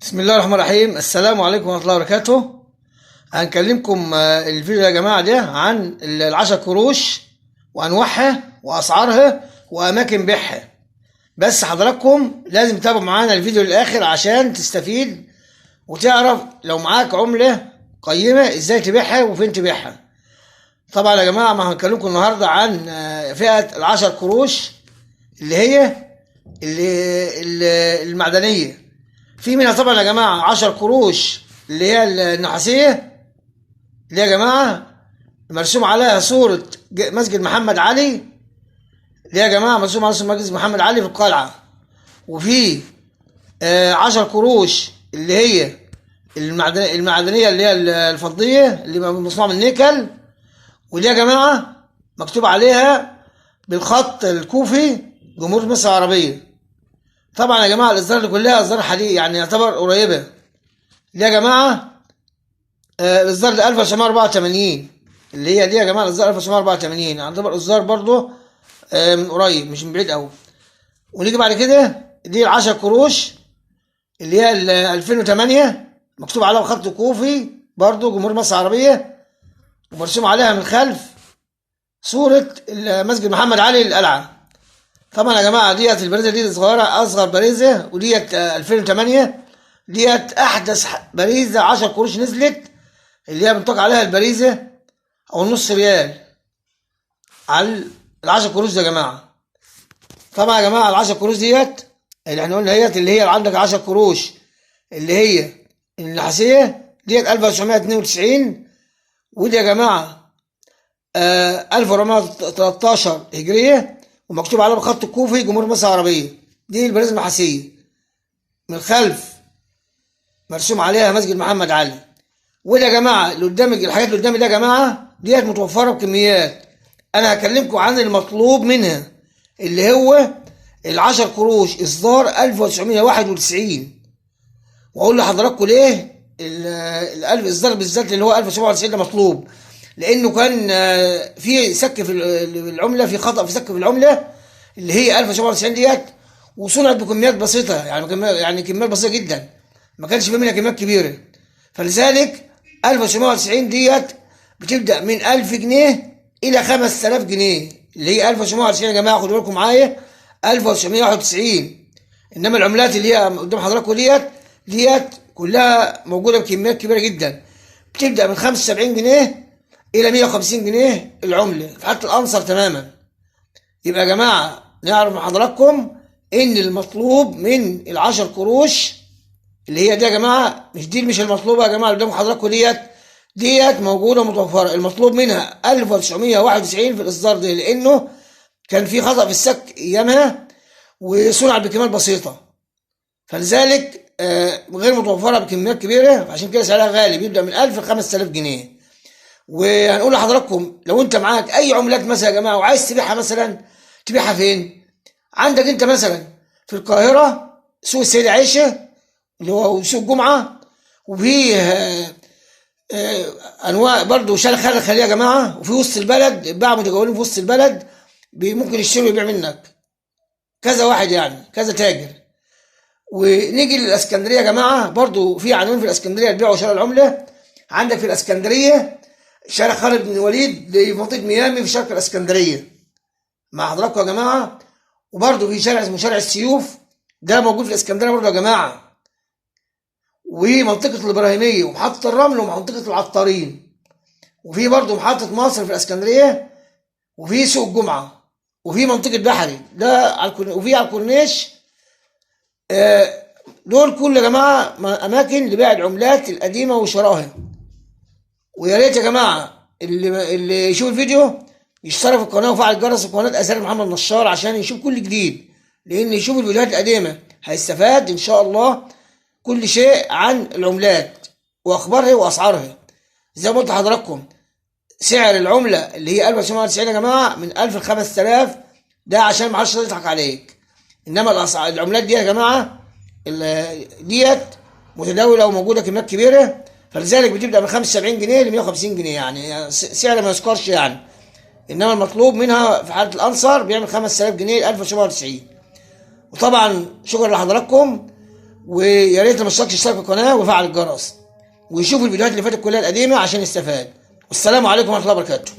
بسم الله الرحمن الرحيم. السلام عليكم ورحمة الله وبركاته. هنكلمكم الفيديو يا جماعة ده عن العشر قروش وأنواعها وأسعارها وأماكن بيعها. بس حضراتكم لازم تتابعوا معانا الفيديو للآخر عشان تستفيد وتعرف لو معاك عملة قيمة ازاي تبيعها وفين تبيعها. طبعا يا جماعة ما هنكلمكم النهاردة عن فئة العشر قروش اللي هي المعدنية. في منها طبعا يا جماعة 10 قروش اللي هي النحاسية اللي يا جماعة مرسوم عليها صورة مسجد محمد علي، اللي يا جماعة مرسوم على صورة مسجد محمد علي في القلعة. وفي 10 قروش اللي هي المعدنية اللي هي الفضية اللي مصنوعة من النيكل، واللي يا جماعة مكتوب عليها بالخط الكوفي جمهورية مصر العربية. طبعا يا جماعه الاصدار دي كلها اصدار حديث، يعني يعتبر قريبه. دي يا جماعه الاصدار ده 1984، اللي هي دي يا جماعه الاصدار 1984، يعتبر اصدار برضه من قريب مش من بعيد قوي. ونيجي بعد كده دي ال 10 قروش اللي هي 2008 مكتوب عليها بخط كوفي برضه جمهورية مصر العربيه، ومرسوم عليها من خلف صوره مسجد محمد علي للقلعه. طبعا يا جماعه ديت البريزه دي صغيره، اصغر بريزه، وديت 2008 ديت احدث بريزه 10 قروش نزلت، اللي هي بنطلق عليها البريزه او النص ريال على ال 10 قروش يا جماعه. طبعا يا جماعه ال 10 قروش ديت اللي احنا قلنا هي اللي هي عندك 10 قروش اللي هي النحاسيه ديت 1992، ودي يا جماعه 1413 هجريه، ومكتوب عليها بخط الكوفي جمهورية مصر العربية. دي البريزة النحاسية من الخلف مرسوم عليها مسجد محمد علي. وده يا جماعة اللي قدامك، الحاجات اللي قدامي ده يا جماعة ديت متوفرة بكميات. أنا هكلمكم عن المطلوب منها اللي هو ال10 قروش إصدار 1991، وأقول لحضراتكم ليه الألف إصدار بالذات اللي هو 1990 ده مطلوب، لانه كان في سك في العمله، في خطا في سك في العمله اللي هي 1990 ديت، وصنعت بكميات بسيطه، يعني كميات بسيطه جدا، ما كانش في منها كميات كبيره. فلذلك 1990 ديت بتبدا من 1000 جنيه الى 5000 جنيه، اللي هي 1990 يا جماعه خدوا بالكم معايا 1991. انما العملات اللي هي قدام حضراتكم ديت كلها موجوده بكميات كبيره جدا، بتبدا من 75 جنيه الى 150 جنيه العمله في حالة الانصر تماما. يبقى يا جماعه نعرف من حضراتكم ان المطلوب من ال10 قروش اللي هي دي يا جماعه، مش المطلوبه يا جماعه اللي قدام حضراتكم ديت موجوده متوفره. المطلوب منها 1991 في الاصدار ده، لانه كان في خطا في السك ايامها وصنع بكميات بسيطه، فلذلك غير متوفره بكميات كبيره، عشان كده سعرها غالي، بيبدا من 1000 ل 5000 جنيه. وهنقول لحضراتكم لو انت معاك اي عملات مثلا يا جماعه وعايز تبيعها، مثلا تبيعها فين؟ عندك انت مثلا في القاهره سوق السيده عائشه اللي هو سوق الجمعه، وفي انواع برضه شارع خالد الخليل يا جماعه، وفي وسط البلد باع متجولين في وسط البلد ممكن يشتري ويبيع منك كذا واحد، يعني كذا تاجر. ونيجي للاسكندريه يا جماعه، برضه في عنوان في الاسكندريه لبيع وشراء العمله. عندك في الاسكندريه شارع خالد بن الوليد في منطقه ميامي في شرق الاسكندريه مع حضراتكم يا جماعه. وبرضه في شارع اسمه شارع السيوف، ده موجود في الاسكندريه برضه يا جماعه. ومنطقه الابراهيميه ومحطه الرمل ومنطقه العطارين، وفي برضه محطه مصر في الاسكندريه، وفي سوق الجمعه، وفي منطقه بحري ده وفي على الكورنيش. دول كل يا جماعه اماكن لبيع العملات القديمه وشرائها. ويا ريت يا جماعه اللي يشوف الفيديو يشترك في القناه وفعل الجرس في قناه اثار محمد نشار عشان يشوف كل جديد، لان يشوف الفيديوهات القديمه هيستفاد ان شاء الله كل شيء عن العملات واخبارها واسعارها. زي ما قلت لحضراتكم سعر العمله اللي هي 1990 يا جماعه من 1000 ل 5000، ده عشان ما حدش يضحك عليك. انما العملات دي يا جماعه ديت متداوله وموجوده كميات كبيره، فلذلك بتبدا من 75 جنيه ل 150 جنيه، يعني سعر ما يذكرش يعني. انما المطلوب منها في حاله الانصر بيعمل 5000 جنيه 1990. وطبعا شكرا لحضراتكم، ويا ريت ما اشتركش يشترك في القناه ويفعل الجرس، ويشوف الفيديوهات اللي فاتت كلها القديمه عشان يستفاد. والسلام عليكم ورحمه الله وبركاته.